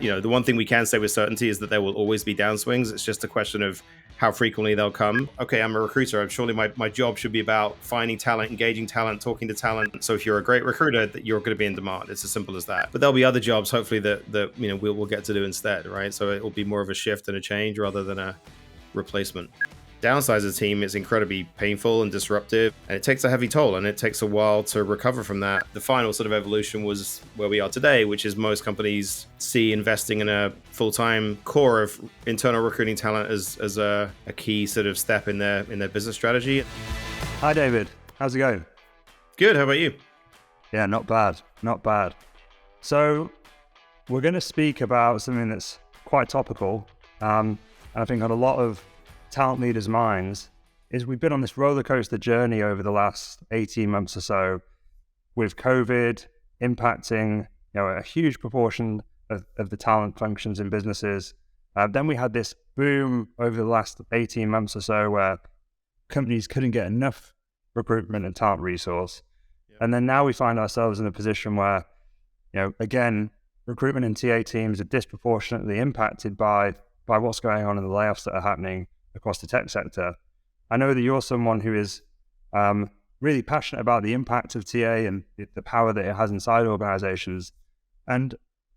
the one thing we can say with certainty is that there will always be downswings. It's just a question of how frequently they'll come. Okay, I'm a recruiter. Surely my job should be about finding talent, engaging talent, talking to talent. So if you're a great recruiter, that you're going to be in demand. It's as simple as that. But there'll be other jobs, hopefully, that we'll get to do instead, right? So it will be more of a shift and a change rather than a replacement. Downsize a team is incredibly painful and disruptive, and it takes a heavy toll, and it takes a while to recover from that. The final sort of evolution was where we are today, which is most companies see investing in a full-time core of internal recruiting talent as a key sort of step in their business strategy. Hi, David. How's it going? Good. How about you? Yeah, not bad. Not bad. So we're going to speak about something that's quite topical, and I think on a lot of talent leaders' minds, is we've been on this roller coaster journey over the last 18 months or so with COVID impacting a huge proportion of the talent functions in businesses. Then we had this boom over the last 18 months or so where companies couldn't get enough recruitment and talent resource. Yep. And then now we find ourselves in a position where, again, recruitment and TA teams are disproportionately impacted by what's going on in the layoffs that are happening across the tech sector. I know that you're someone who is really passionate about the impact of TA and the power that it has inside organizations. And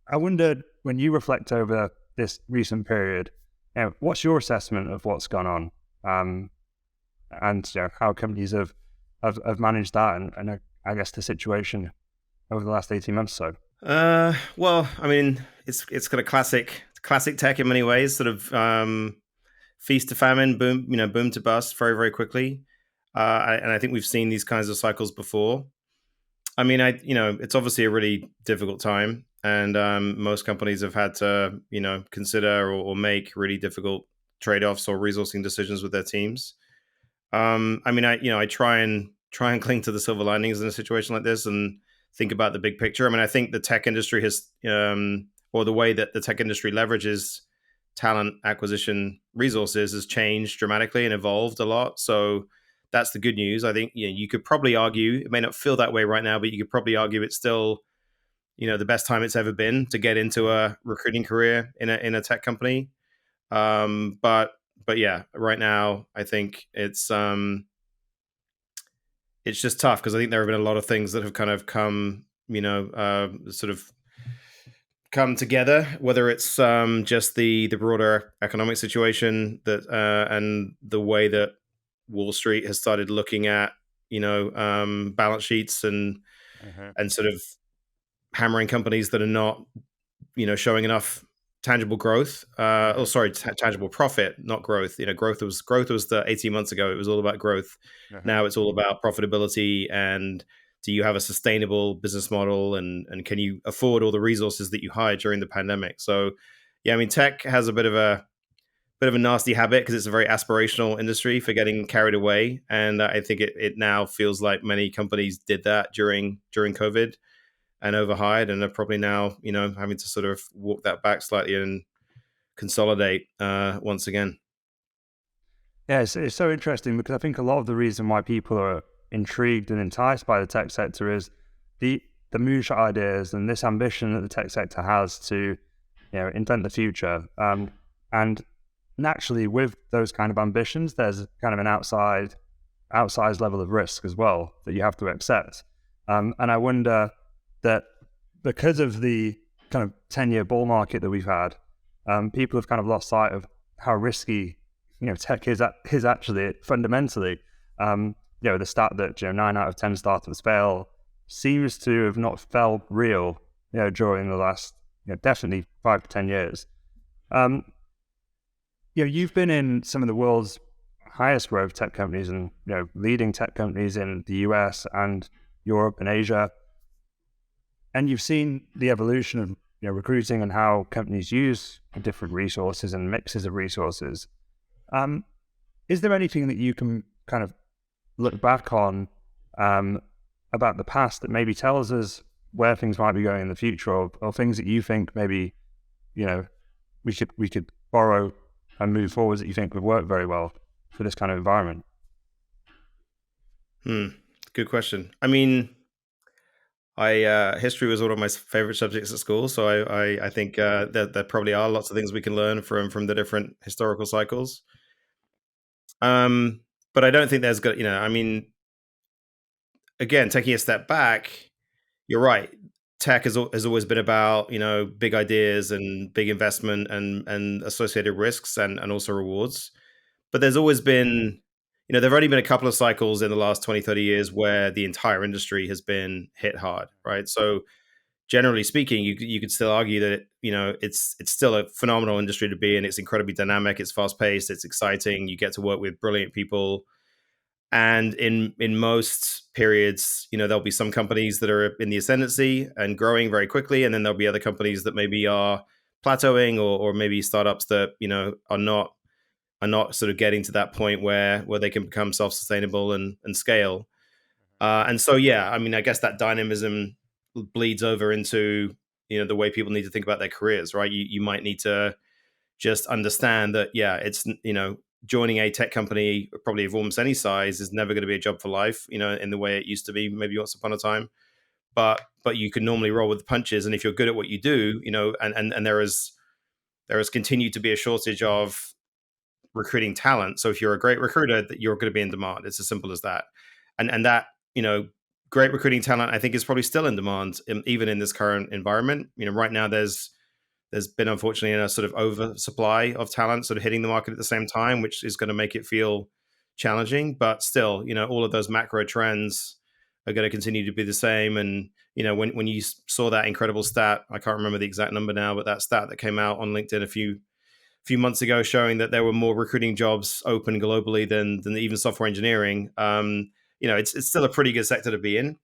I wondered, when you reflect over this recent period, what's your assessment of what's gone on, and how companies have managed that, and I guess the situation over the last 18 months or so? Well, I mean, it's kind of classic tech in many ways, sort of feast to famine, boom to bust very, very quickly. And I think we've seen these kinds of cycles before. I mean, it's obviously a really difficult time, and most companies have had to, consider or make really difficult trade-offs or resourcing decisions with their teams. I try and cling to the silver linings in a situation like this and think about the big picture. I mean, I think the tech industry has, or the way that the tech industry leverages talent acquisition resources has changed dramatically and evolved a lot. So that's the good news. I think you could probably argue, it may not feel that way right now, but you could probably argue it's still, the best time it's ever been to get into a recruiting career in a tech company. But yeah, right now I think it's just tough because I think there have been a lot of things that have kind of come, sort of come together, whether it's just the broader economic situation that and the way that Wall Street has started looking at balance sheets and sort of hammering companies that are not showing enough tangible growth. Tangible profit, not growth. Growth was the 18 months ago. It was all about growth. Now it's all about profitability and do you have a sustainable business model and can you afford all the resources that you hired during the pandemic? So, yeah, I mean, tech has a bit of a nasty habit because it's a very aspirational industry for getting carried away. And I think it now feels like many companies did that during COVID and overhired and are probably now, having to sort of walk that back slightly and consolidate once again. Yeah, it's so interesting because I think a lot of the reason why people are intrigued and enticed by the tech sector is the moonshot ideas and this ambition that the tech sector has to invent the future, and naturally with those kind of ambitions there's kind of an outsized level of risk as well that you have to accept, and I wonder that because of the kind of 10-year bull market that we've had, people have kind of lost sight of how risky tech is actually fundamentally. The stat that 9 out of 10 startups fail seems to have not felt real, during the last definitely 5 to 10 years. You've been in some of the world's highest growth tech companies and leading tech companies in the US and Europe and Asia, and you've seen the evolution of recruiting and how companies use different resources and mixes of resources. Is there anything that you can kind of look back on about the past that maybe tells us where things might be going in the future, or things that you think maybe we could borrow and move forwards that you think would work very well for this kind of environment? Good question. I mean, I history was one of my favorite subjects at school, so I think that there probably are lots of things we can learn from the different historical cycles. Um, but I don't think there's good, I mean, again, taking a step back, you're right. Tech has always been about big ideas and big investment and associated risks and also rewards. But there's always been, there've only been a couple of cycles in the last 20, 30 years where the entire industry has been hit hard, right? So generally speaking, you could still argue that it's still a phenomenal industry to be in. It's incredibly dynamic. It's fast paced. It's exciting. You get to work with brilliant people. And in most periods, there'll be some companies that are in the ascendancy and growing very quickly, and then there'll be other companies that maybe are plateauing, or maybe startups that are not sort of getting to that point where they can become self sustainable and scale. And so yeah, I mean, I guess that dynamism bleeds over into the way people need to think about their careers, right? You might need to just understand that, yeah, it's joining a tech company, probably of almost any size, is never going to be a job for life, in the way it used to be maybe once upon a time. But you can normally roll with the punches, and if you're good at what you do, and there has continued to be a shortage of recruiting talent. So if you're a great recruiter, that you're going to be in demand. It's as simple as that. And that great recruiting talent, I think, is probably still in demand, even in this current environment. Right now there's been, unfortunately, a sort of oversupply of talent sort of hitting the market at the same time, which is going to make it feel challenging. But still, all of those macro trends are going to continue to be the same. And when you saw that incredible stat, I can't remember the exact number now, but that stat that came out on LinkedIn a few months ago, showing that there were more recruiting jobs open globally than even software engineering. It's still a pretty good sector to be in.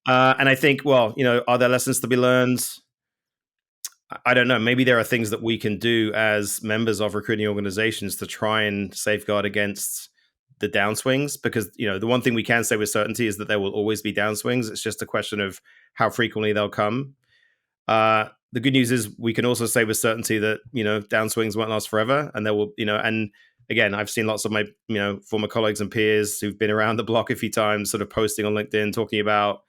And I think, well, are there lessons to be learned? I don't know. Maybe there are things that we can do as members of recruiting organizations to try and safeguard against the downswings, because the one thing we can say with certainty is that there will always be downswings. It's just a question of how frequently they'll come. The good news is we can also say with certainty that downswings won't last forever, and there will and again, I've seen lots of my former colleagues and peers who've been around the block a few times sort of posting on LinkedIn talking about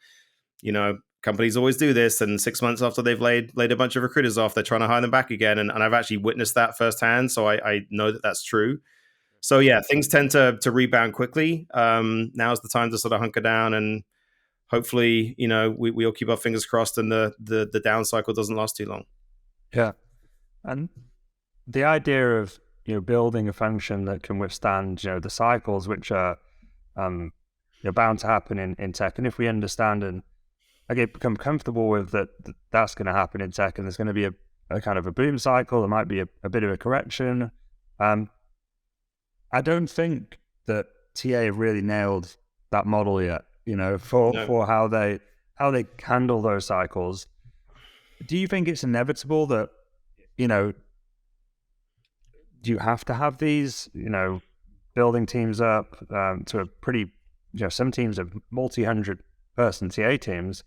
companies always do this, and 6 months after they've laid a bunch of recruiters off, they're trying to hire them back again, and I've actually witnessed that firsthand, so I know that that's true. So yeah, things tend to rebound quickly. Now's the time to sort of hunker down, and hopefully we all keep our fingers crossed, and the down cycle doesn't last too long. Yeah. And the idea of building a function that can withstand the cycles which are bound to happen in tech, and if we understand and become comfortable with that's going to happen in tech, and there's going to be a kind of a boom cycle, there might be a bit of a correction. I don't think that TA have really nailed that model yet, for how they handle those cycles. Do you think it's inevitable that do you have to have these building teams up to a pretty some teams are multi-hundred person TA teams,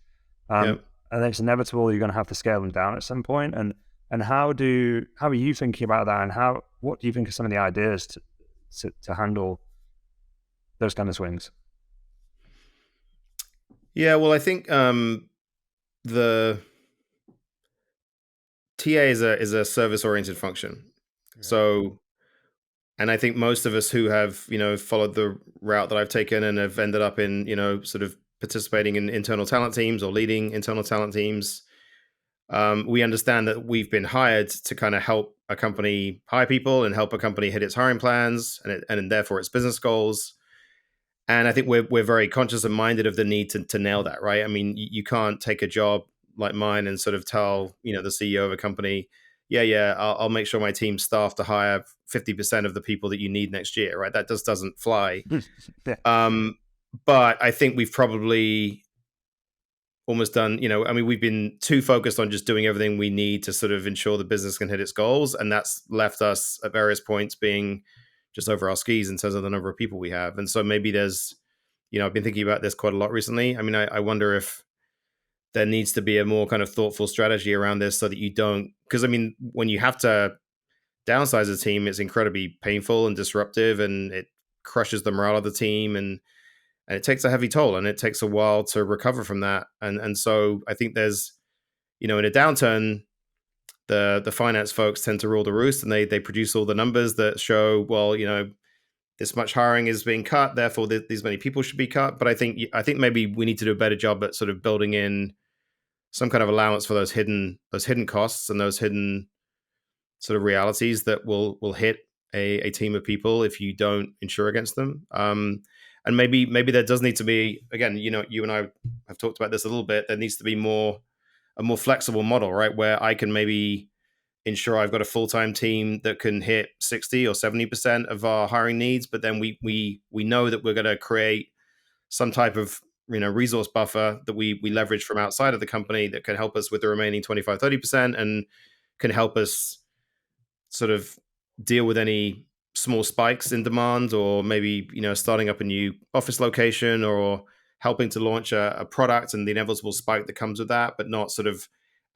and it's inevitable you're going to have to scale them down at some point. And how are you thinking about that, and what do you think are some of the ideas to handle those kind of swings? Yeah, well, I think the TA is a service oriented function. So, and I think most of us who have followed the route that I've taken and have ended up in sort of participating in internal talent teams or leading internal talent teams, we understand that we've been hired to kind of help a company hire people and help a company hit its hiring plans and therefore its business goals. And I think we're very conscious and minded of the need to nail that, right? I mean, you can't take a job like mine and sort of tell the CEO of a company, yeah, I'll make sure my team's staffed to hire 50% of the people that you need next year, right? That just doesn't fly. Yeah. But I think we've probably almost done, I mean, we've been too focused on just doing everything we need to sort of ensure the business can hit its goals. And that's left us at various points being just over our skis in terms of the number of people we have. And so maybe there's, I've been thinking about this quite a lot recently. I mean, I wonder if there needs to be a more kind of thoughtful strategy around this so that you don't, because I mean, when you have to downsize a team, it's incredibly painful and disruptive, and it crushes the morale of the team. And and it takes a heavy toll, and it takes a while to recover from that. And so I think there's, in a downturn, the finance folks tend to rule the roost, and they produce all the numbers that show, well, this much hiring is being cut, therefore these many people should be cut. But I think maybe we need to do a better job at sort of building in some kind of allowance for those hidden costs and those hidden sort of realities that will hit a team of people if you don't insure against them. And maybe there does need to be, again, you and I have talked about this a little bit. There needs to be a more flexible model, right, where I can maybe ensure I've got a full-time team that can hit 60 or 70% of our hiring needs, but then we know that we're going to create some type of resource buffer that we leverage from outside of the company that can help us with the remaining 25-30% and can help us sort of deal with any small spikes in demand, or maybe starting up a new office location, or helping to launch a product and the inevitable spike that comes with that, but not sort of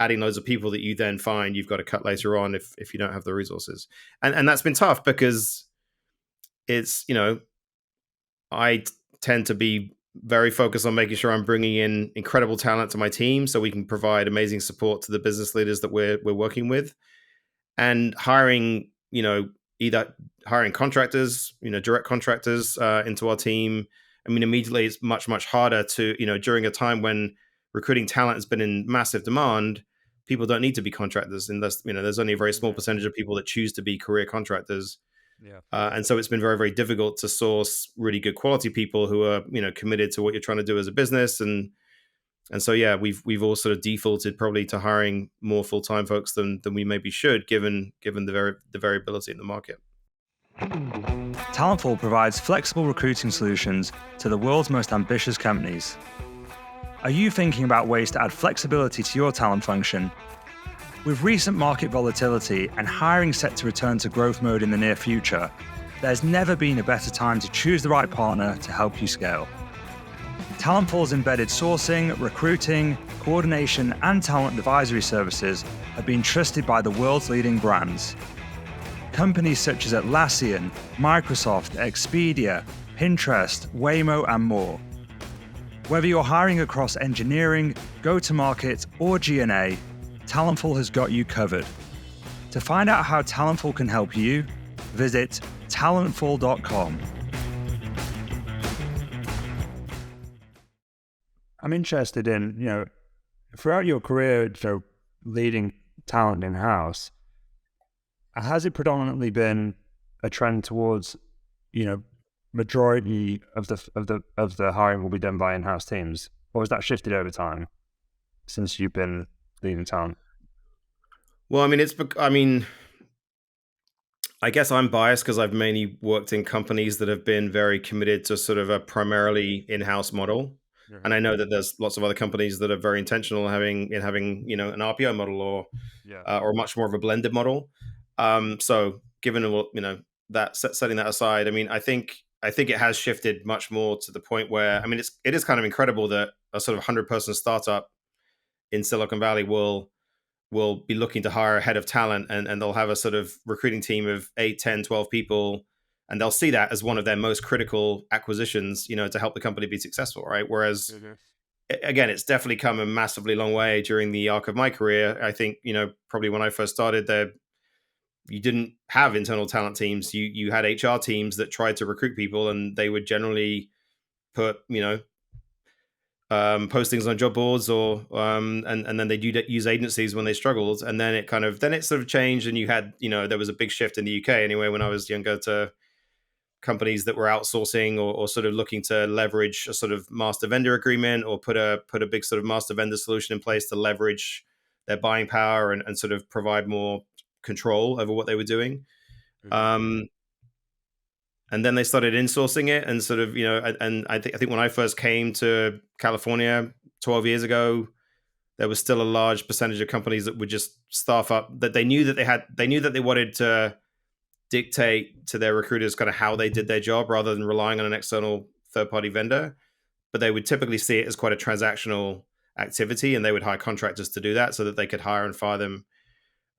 adding loads of people that you then find you've got to cut later on if you don't have the resources. And that's been tough because it's, I tend to be very focused on making sure I'm bringing in incredible talent to my team so we can provide amazing support to the business leaders that we're working with, and hiring, either hiring contractors, direct contractors into our team. I mean, immediately it's much, much harder to, during a time when recruiting talent has been in massive demand, people don't need to be contractors unless, there's only a very small percentage of people that choose to be career contractors. Yeah. And so it's been very, very difficult to source really good quality people who are, committed to what you're trying to do as a business. And so, yeah, we've all sort of defaulted probably to hiring more full-time folks than we maybe should, given the variability in the market. Talentful provides flexible recruiting solutions to the world's most ambitious companies. Are you thinking about ways to add flexibility to your talent function? With recent market volatility and hiring set to return to growth mode in the near future, there's never been a better time to choose the right partner to help you scale. Talentful's embedded sourcing, recruiting, coordination, and talent advisory services have been trusted by the world's leading brands. Companies such as Atlassian, Microsoft, Expedia, Pinterest, Waymo, and more. Whether you're hiring across engineering, go-to-market, or G&A, Talentful has got you covered. To find out how Talentful can help you, visit talentful.com. I'm interested in, throughout your career, leading talent in-house, has it predominantly been a trend towards, majority of the hiring will be done by in-house teams, or has that shifted over time since you've been leading talent? Well, I guess I'm biased because I've mainly worked in companies that have been very committed to sort of a primarily in-house model. Mm-hmm. And I know that there's lots of other companies that are very intentional in having an RPO model or much more of a blended model. So given that setting that aside, I think it has shifted much more to the point where it is kind of incredible that a sort of 100-person startup in Silicon Valley will be looking to hire a head of talent, and they'll have a sort of recruiting team of 8, 10, 12 people, and they'll see that as one of their most critical acquisitions, to help the company be successful, right? Whereas, again, it's definitely come a massively long way during the arc of my career. I think, probably when I first started there, you didn't have internal talent teams. You had HR teams that tried to recruit people, and they would generally put, postings on job boards, or and then they do use agencies when they struggled, and then it sort of changed, and you had there was a big shift in the UK anyway when I was younger to companies that were outsourcing or sort of looking to leverage a sort of master vendor agreement, or put a big sort of master vendor solution in place to leverage their buying power and sort of provide more control over what they were doing. And then they started insourcing it, and sort of, and I think when I first came to California 12 years ago, there was still a large percentage of companies that would just staff up, that they knew that they wanted to dictate to their recruiters kind of how they did their job rather than relying on an external third-party vendor. But they would typically see it as quite a transactional activity, and they would hire contractors to do that so that they could hire and fire them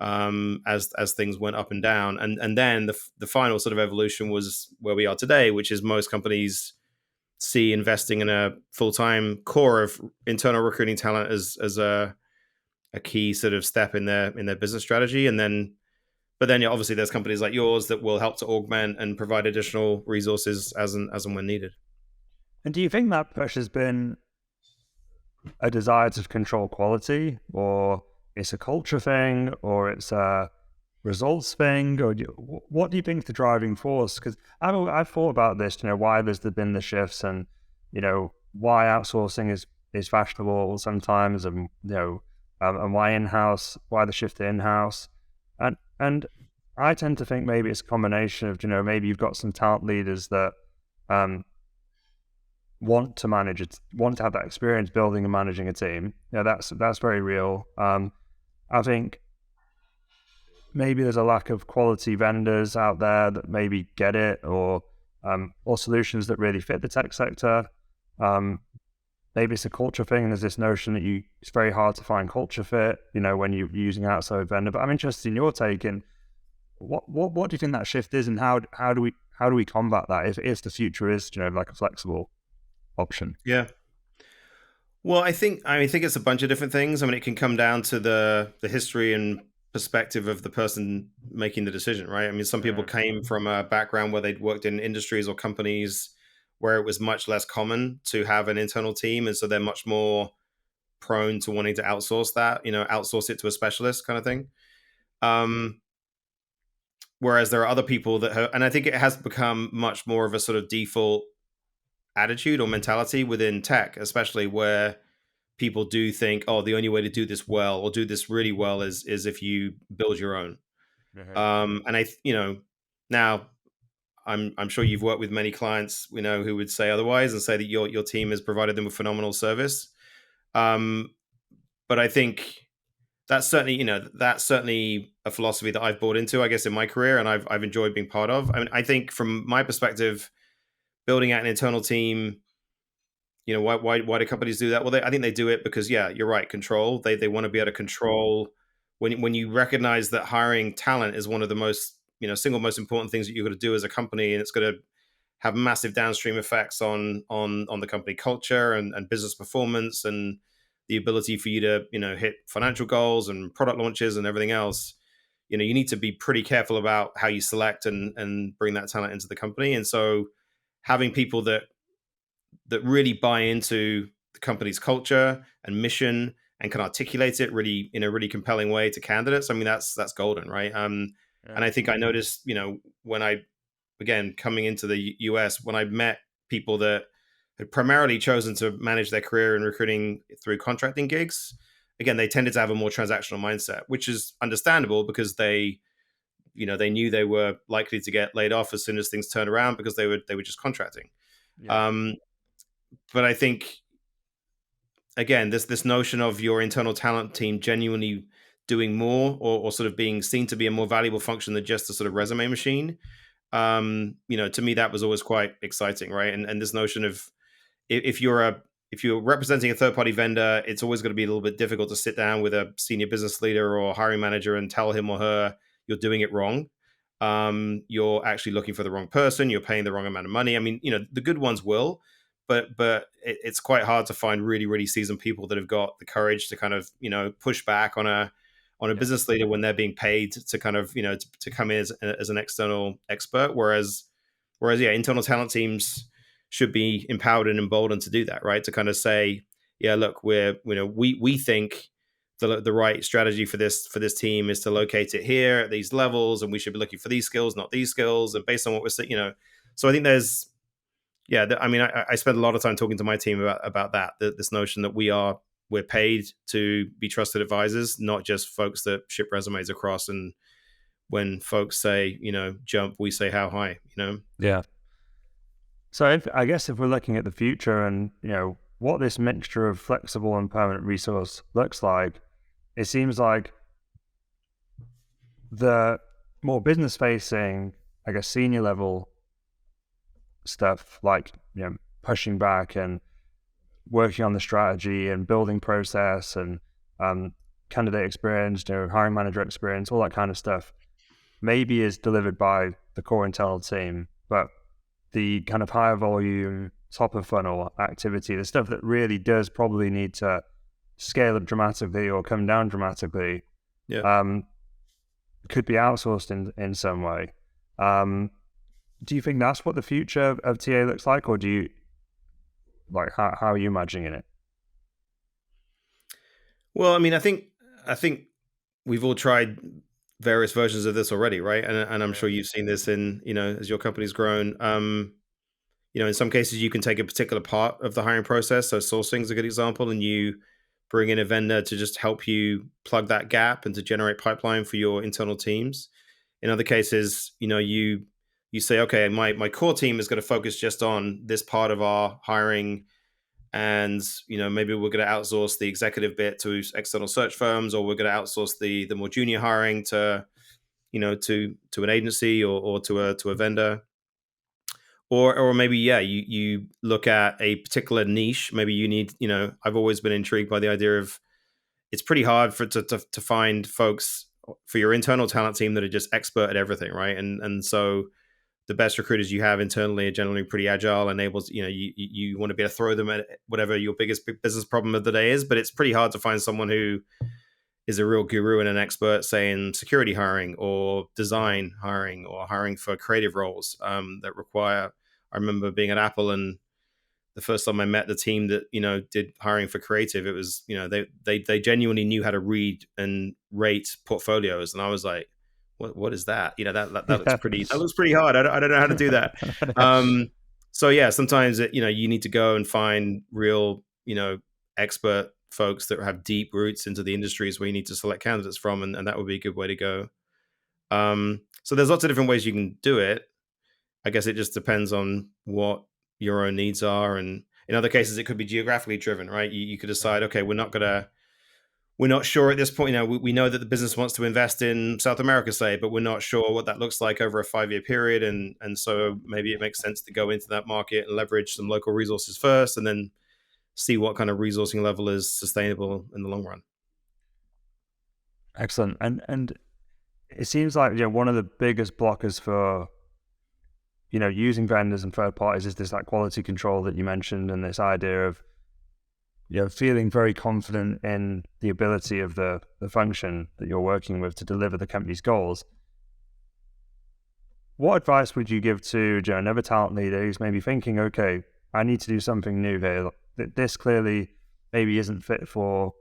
as things went up and down. And then the final sort of evolution was where we are today, which is most companies see investing in a full-time core of internal recruiting talent as a key sort of step in their business strategy. And then, but then, yeah, obviously there's companies like yours that will help to augment and provide additional resources as and when needed. And do you think that push has been a desire to control quality, or it's a culture thing, or it's a results thing, or what do you think is the driving force? Because I've thought about this, why there's been the shifts, and why outsourcing is fashionable sometimes, and and why the shift to in-house, and I tend to think maybe it's a combination of maybe you've got some talent leaders that want to manage it, want to have that experience building and managing a team. That's very real. I think maybe there's a lack of quality vendors out there that maybe get it, or solutions that really fit the tech sector. Maybe it's a culture thing, and there's this notion that it's very hard to find culture fit, when you're using an outside vendor. But I'm interested in your take, and what do you think that shift is, and how do we combat that if the future is like a flexible option? Yeah. Well, I think it's a bunch of different things. I mean, it can come down to the history and perspective of the person making the decision, right? I mean, some people came from a background where they'd worked in industries or companies where it was much less common to have an internal team, and so they're much more prone to wanting to outsource that, outsource it to a specialist kind of thing. Whereas there are other people that have, and I think it has become much more of a sort of default attitude or mentality within tech, especially where people do think, oh, the only way to do this well or do this really well is if you build your own. And now I'm sure you've worked with many clients, who would say otherwise and say that your team has provided them with phenomenal service. But I think that's certainly a philosophy that I've bought into, I guess, in my career, and I've enjoyed being part of. I mean, I think from my perspective, building out an internal team, why do companies do that? Well, I think they do it because, yeah, you're right, control. They want to be able to control when you recognize that hiring talent is one of the most, single most important things that you've got to do as a company, and it's going to have massive downstream effects on the company culture and business performance and the ability for you to hit financial goals and product launches and everything else. You need to be pretty careful about how you select and bring that talent into the company. And so having people that really buy into the company's culture and mission and can articulate it really in a really compelling way to candidates, I mean, that's golden, right? And I think I noticed, when I, again, coming into the US, when I met people that had primarily chosen to manage their career in recruiting through contracting gigs, again, they tended to have a more transactional mindset, which is understandable because they knew they were likely to get laid off as soon as things turned around because they were just contracting. Yeah. But I think, again, this notion of your internal talent team genuinely doing more or sort of being seen to be a more valuable function than just a sort of resume machine, to me, that was always quite exciting, right? And this notion of if you're representing a third party vendor, it's always going to be a little bit difficult to sit down with a senior business leader or hiring manager and tell him or her you're doing it wrong. You're actually looking for the wrong person. You're paying the wrong amount of money. I mean, the good ones will, but it's quite hard to find really, really seasoned people that have got the courage to kind of, push back on a business leader when they're being paid to kind of, to come in as an external expert. Whereas yeah, internal talent teams should be empowered and emboldened to do that, right? To kind of say, yeah, look, we think the right strategy for this team is to locate it here at these levels, and we should be looking for these skills, not these skills, and based on what we're seeing, So I think there's, yeah, I mean, I spend a lot of time talking to my team about that, this notion that we're paid to be trusted advisors, not just folks that ship resumes across. And when folks say, jump, we say how high, Yeah. So I guess if we're looking at the future and, what this mixture of flexible and permanent resource looks like, it seems like the more business facing, I guess, senior level stuff, like, pushing back and working on the strategy and building process and candidate experience, hiring manager experience, all that kind of stuff, maybe is delivered by the core internal team, but the kind of higher volume top of funnel activity, the stuff that really does probably need to scale up dramatically or come down dramatically, Yeah. um, could be outsourced in some way. Do you think that's what the future of TA looks like, or do you like how are you imagining it? Well, I mean, I think we've all tried various versions of this already, right? And I'm Yeah. sure you've seen this in, as your company's grown. In some cases you can take a particular part of the hiring process. So sourcing is a good example, and you bring in a vendor to just help you plug that gap and to generate pipeline for your internal teams. In other cases, you say, okay, my core team is going to focus just on this part of our hiring, and maybe we're going to outsource the executive bit to external search firms, or we're going to outsource the more junior hiring to to an agency, or to a vendor. Or maybe, yeah, you look at a particular niche. Maybe you need, I've always been intrigued by the idea of, it's pretty hard to find folks for your internal talent team that are just expert at everything, right? And so the best recruiters you have internally are generally pretty agile and able to, you want to be able to throw them at whatever your biggest business problem of the day is. But it's pretty hard to find someone who is a real guru and an expert, say, in security hiring or Yeah. design hiring or hiring for creative roles, that require. I remember being at Apple, and the first time I met the team that did hiring for creative, it was, they genuinely knew how to read and rate portfolios, and I was like, what is that? That looks Yeah. pretty hard. I don't know how to do that. Um, so yeah, sometimes you need to go and find real expert folks that have deep roots into the industries where you need to select candidates from, and that would be a good way to go. So there's lots of different ways you can do it. I guess it just depends on what your own needs are, and in other cases, it could be geographically driven, right? You could decide, okay, we're not sure at this point. We know that the business wants to invest in South America, say, but we're not sure what that looks like over a 5-year period, and so maybe it makes sense to go into that market and leverage some local resources first, and then see what kind of resourcing level is sustainable in the long run. Excellent. And it seems like one of the biggest blockers for using vendors and third parties is this like quality control that you mentioned, and this idea of feeling very confident in the ability of the function that you're working with to deliver the company's goals. What advice would you give to another talent leader who's maybe thinking, okay, I need to do something new here. This clearly maybe isn't fit for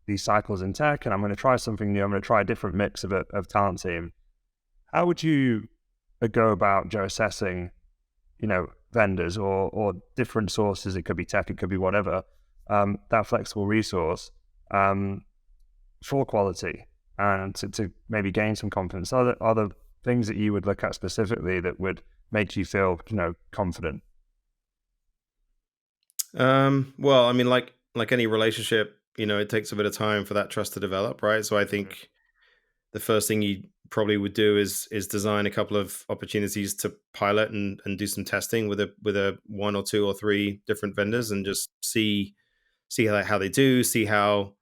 these cycles in tech, and I'm going to try something new. I'm going to try a different mix of talent team. How would you go about assessing, vendors or different sources? It could be tech, it could be whatever, that flexible resource for quality and to maybe gain some confidence. Other things that you would look at specifically that would make you feel, confident? Well, I mean, like any relationship, it takes a bit of time for that trust to develop, right? So I Mhm. think the first thing you probably would do is design a couple of opportunities to pilot and do some testing with a one or two or three different vendors, and just see how they do, see how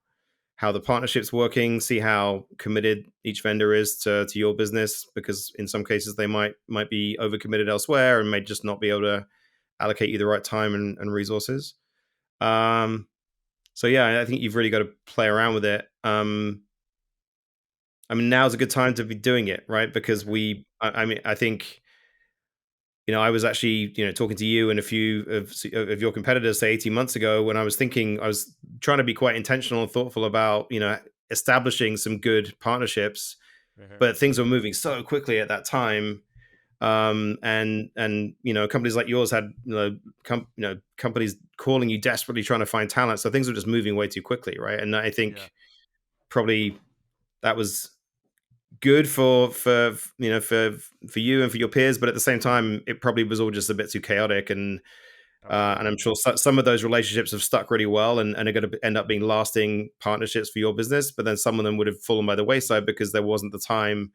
the partnership's working, see how committed each vendor is to your business, because in some cases they might be overcommitted elsewhere and may just not be able to allocate you the right time and resources. Um, so yeah, I think you've really got to play around with it. I mean, now's a good time to be doing it, right? Because I mean, I think, I was actually, talking to you and a few of your competitors, say, 18 months ago, when I was trying to be quite intentional and thoughtful about, establishing some good partnerships, Mhm. but things were moving so quickly at that time. And companies like yours had, companies calling you desperately trying to find talent. So things were just moving way too quickly, right? And I Yeah, think probably that was good for you and for your peers, but at the same time, it probably was all just a bit too chaotic, and absolutely. I'm sure some of those relationships have stuck really well, and are going to end up being lasting partnerships for your business. But then some of them would have fallen by the wayside because there wasn't the time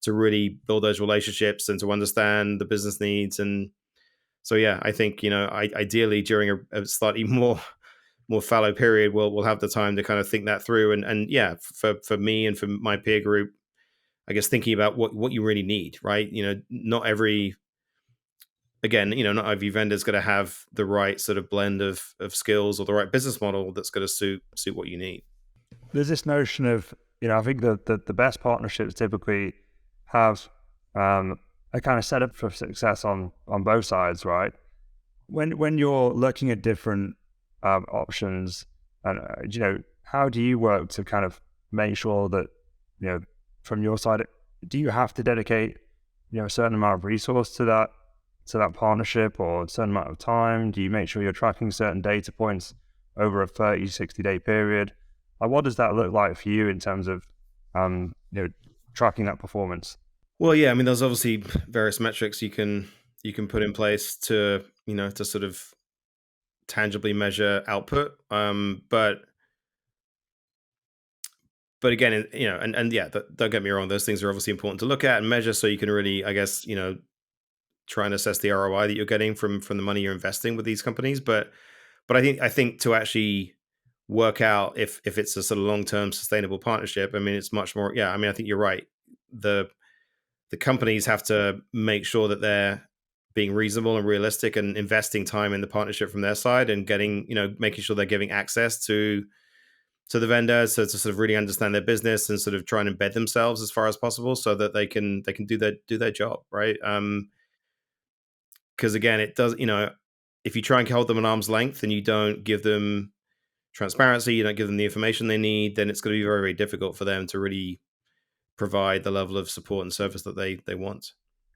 to really build those relationships and to understand the business needs. And so, yeah, I think ideally during a slightly more fallow period, we'll have the time to kind of think that through. And yeah, for me and for my peer group, I guess thinking about what you really need, right? Not every again, not every vendor's going to have the right sort of blend of skills or the right business model that's going to suit what you need. There's this notion of, I think the best partnerships typically have a kind of setup for success on both sides, right? When you're looking at different options, and how do you work to kind of make sure that, from your side, do you have to dedicate, a certain amount of resource to that partnership, or a certain amount of time? Do you make sure you're tracking certain data points over a 30, 60-day period? Like, what does that look like for you in terms of, tracking that performance? Well, yeah, I mean, there's obviously various metrics you can put in place to to sort of tangibly measure output. But again, and yeah, don't get me wrong, those things are obviously important to look at and measure, so you can really, I guess, try and assess the ROI that you're getting from the money you're investing with these companies. But I think to actually work out if it's a sort of long-term sustainable partnership, I mean, it's much more. Yeah, I mean, I think you're right. The companies have to make sure that they're being reasonable and realistic and investing time in the partnership from their side, and getting, making sure they're giving access to the vendor, so to sort of really understand their business and sort of try and embed themselves as far as possible, so that they can do their job, right. Because again, it does, if you try and hold them at arm's length and you don't give them transparency, you don't give them the information they need, then it's going to be very, very difficult for them to really provide the level of support and service that they want.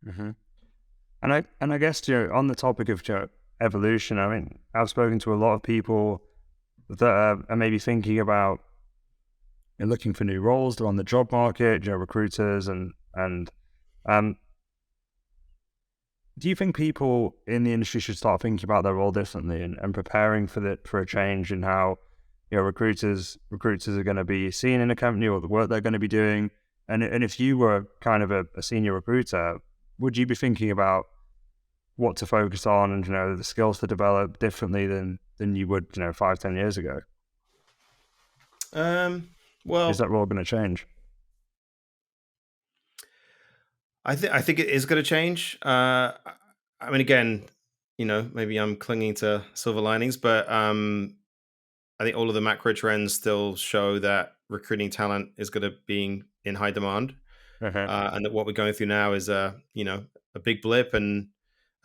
Mm-hmm. And I guess, on the topic of, evolution, I mean, I've spoken to a lot of people that are maybe thinking about, looking for new roles. They're on the job market, recruiters, and do you think people in the industry should start thinking about their role differently, and preparing for a change in how, recruiters are going to be seen in a company, or the work they're going to be doing? And if you were kind of a senior recruiter, would you be thinking about what to focus on, and the skills to develop differently than you would 5-10 years ago? Is Well, that role going to change? I think it is going to change. I mean, again, maybe I'm clinging to silver linings, but I think all of the macro trends still show that recruiting talent is going to be in high demand, Uh-huh. and that what we're going through now is a big blip and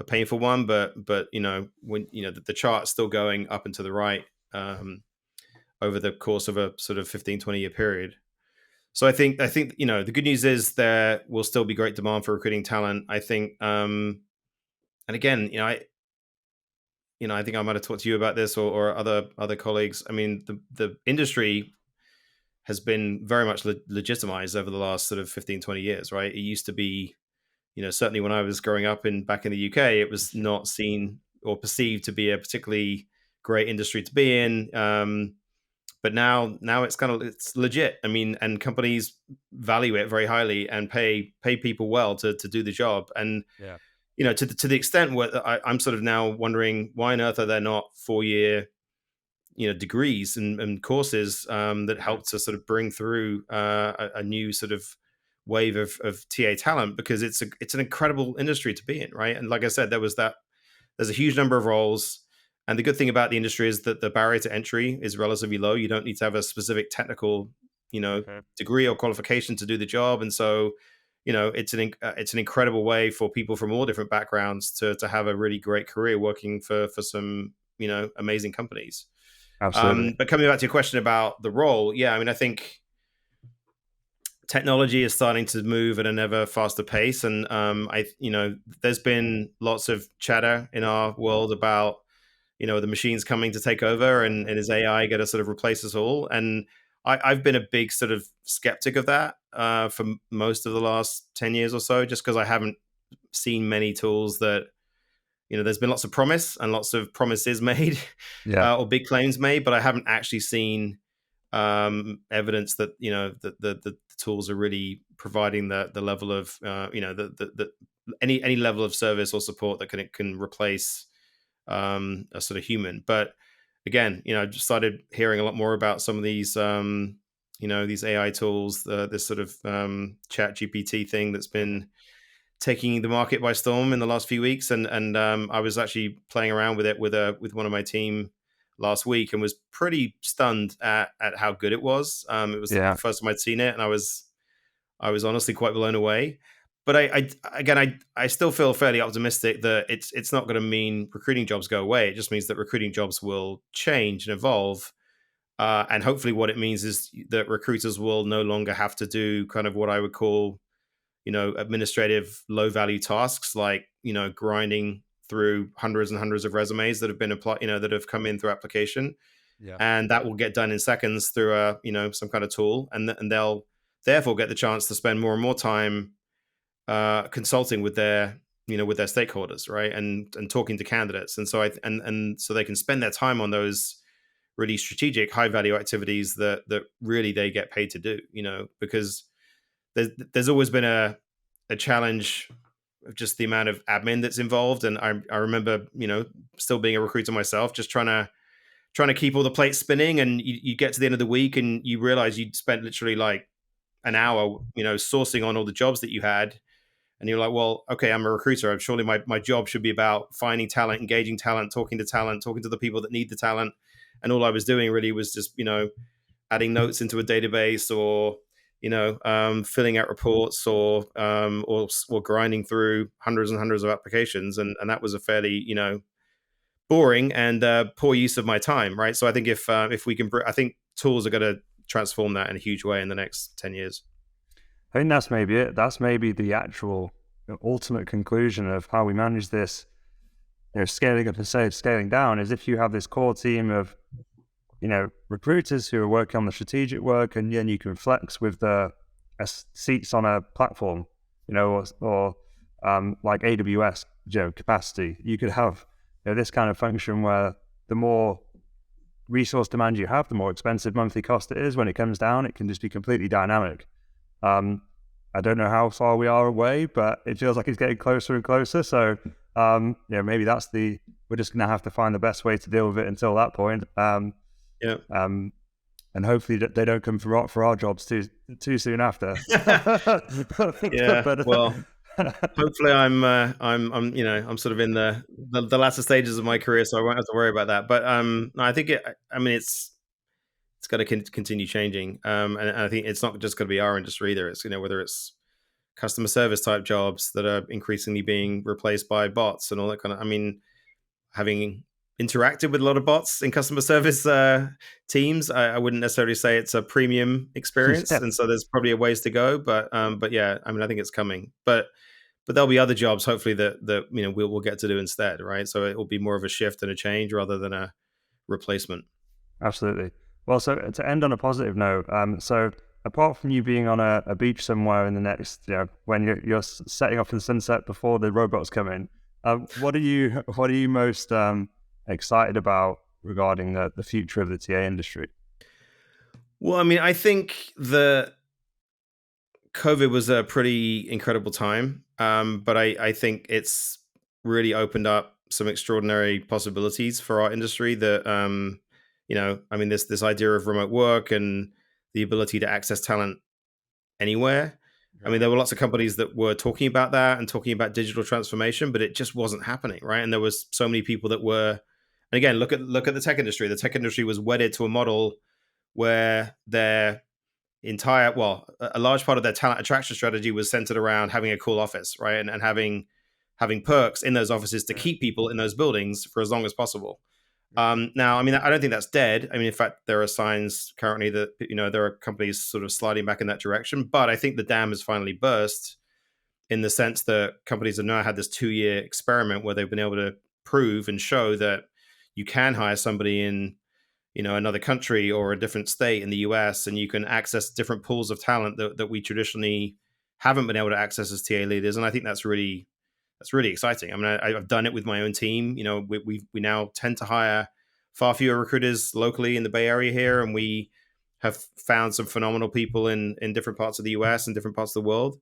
a painful one, but when the chart's still going up and to the right, over the course of a sort of 15-20 year period. So I think the good news is there will still be great demand for recruiting talent. I think, and again, I think I might have talked to you about this, or other colleagues. I mean, the industry has been very much legitimized over the last sort of 15-20 years, right? It used to be, certainly when I was growing up back in the UK, it was not seen or perceived to be a particularly great industry to be in. But now it's legit. I mean, and companies value it very highly and pay people well to do the job. And Yeah. to the extent where I'm sort of now wondering, why on earth are there not 4 year degrees and courses that Mhm. help to sort of bring through a new sort of wave of TA talent, because it's an incredible industry to be in, right? And like I said, there's a huge number of roles. And the good thing about the industry is that the barrier to entry is relatively low. You don't need to have a specific technical, Mhm. degree or qualification to do the job. And so, it's an incredible way for people from all different backgrounds to have a really great career working for some, amazing companies. Absolutely. But coming back to your question about the role, yeah, I mean, I think technology is starting to move at an ever faster pace, and there's been lots of chatter in our world about the machines coming to take over, and is AI going to sort of replace us all? And I've been a big sort of skeptic of that for most of the last 10 years or so, just because I haven't seen many tools that, there's been lots of promise and lots of promises made, Yeah. or big claims made, but I haven't actually seen evidence that the tools are really providing the level of the any level of service or support that can replace a sort of human. But again, I just started hearing a lot more about some of these these AI tools, this sort of chat GPT thing that's been taking the market by storm in the last few weeks, and I was actually playing around with it with one of my team last week, and was pretty stunned at how good it was. It was the Yeah. first time I'd seen it, and I was honestly quite blown away. But I still feel fairly optimistic that it's not going to mean recruiting jobs go away. It just means that recruiting jobs will change and evolve. And hopefully, what it means is that recruiters will no longer have to do kind of what I would call, administrative low value tasks, like, grinding through hundreds and hundreds of resumes that have been applied, that have come in through application, Yeah. and that will get done in seconds through some kind of tool, and they'll therefore get the chance to spend more and more time consulting with their stakeholders, right, and talking to candidates, and so and so they can spend their time on those really strategic, high value activities that really they get paid to do, because there's always been a challenge of just the amount of admin that's involved. And I remember, still being a recruiter myself, just trying to keep all the plates spinning. And you get to the end of the week and you realize you'd spent literally like an hour, sourcing on all the jobs that you had. And you're like, well, okay, I'm a recruiter. Surely my job should be about finding talent, engaging talent, talking to the people that need the talent. And all I was doing really was just, adding notes into a database, or filling out reports, or grinding through hundreds and hundreds of applications, and that was a fairly boring and poor use of my time, right? So I think if we can, I think tools are going to transform that in a huge way in the next 10 years. I think that's maybe it. That's maybe the actual ultimate conclusion of how we manage this. Scaling up and scaling down is if you have this core team of recruiters who are working on the strategic work, and then you can flex with the seats on a platform, or like AWS, capacity. You could have this kind of function where the more resource demand you have, the more expensive monthly cost it is. When it comes down, it can just be completely dynamic. I don't know how far we are away, but it feels like it's getting closer and closer. So maybe we're just going to have to find the best way to deal with it until that point. Yeah. And hopefully they don't come for our jobs too soon after. Yeah. But, well, hopefully I'm sort of in the latter stages of my career, so I won't have to worry about that. But I think it's got to continue changing. And I think it's not just going to be our industry either. It's, whether it's customer service type jobs that are increasingly being replaced by bots and all that kind of, having interacted with a lot of bots in customer service teams, I wouldn't necessarily say it's a premium experience. Yeah. And so there's probably a ways to go, but yeah, I think it's coming, but there'll be other jobs hopefully that we'll get to do instead, right? So it will be more of a shift and a change rather than a replacement. Absolutely. Well, so to end on a positive note, so apart from you being on a beach somewhere in the next, when you're setting off in the sunset before the robots come in, what are you most excited about regarding the future of the TA industry? Well, I think the COVID was a pretty incredible time, but I think it's really opened up some extraordinary possibilities for our industry. That this idea of remote work and the ability to access talent anywhere. Right. There were lots of companies that were talking about that and talking about digital transformation, but it just wasn't happening, right? And there was so many people that were. And again, look at the tech industry. The tech industry was wedded to a model where their a large part of their talent attraction strategy was centered around having a cool office, right? And having perks in those offices to keep people in those buildings for as long as possible. Now, I don't think that's dead. In fact, there are signs currently that, there are companies sort of sliding back in that direction. But I think the dam has finally burst in the sense that companies have now had this 2-year experiment where they've been able to prove and show that you can hire somebody in, another country or a different state in the US, and you can access different pools of talent that we traditionally haven't been able to access as TA leaders. And I think that's really exciting. I've done it with my own team. We now tend to hire far fewer recruiters locally in the Bay Area here, and we have found some phenomenal people in different parts of the US and different parts of the world.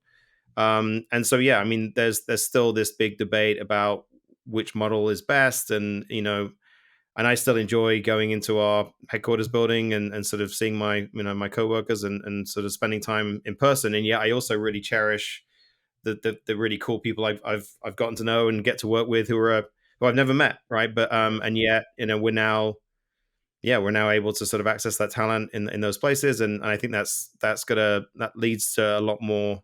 And so, yeah, there's still this big debate about which model is best, and and I still enjoy going into our headquarters building and sort of seeing my my coworkers and sort of spending time in person. And yeah, I also really cherish the really cool people I've gotten to know and get to work with who I've never met, right? But and yet, we're now able to sort of access that talent in those places, and I think that leads to a lot more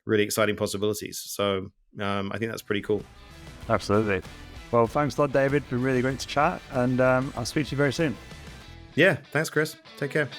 really exciting possibilities. So I think that's pretty cool. Absolutely. Well, thanks a lot, David. Been really great to chat, and I'll speak to you very soon. Yeah, thanks, Chris. Take care.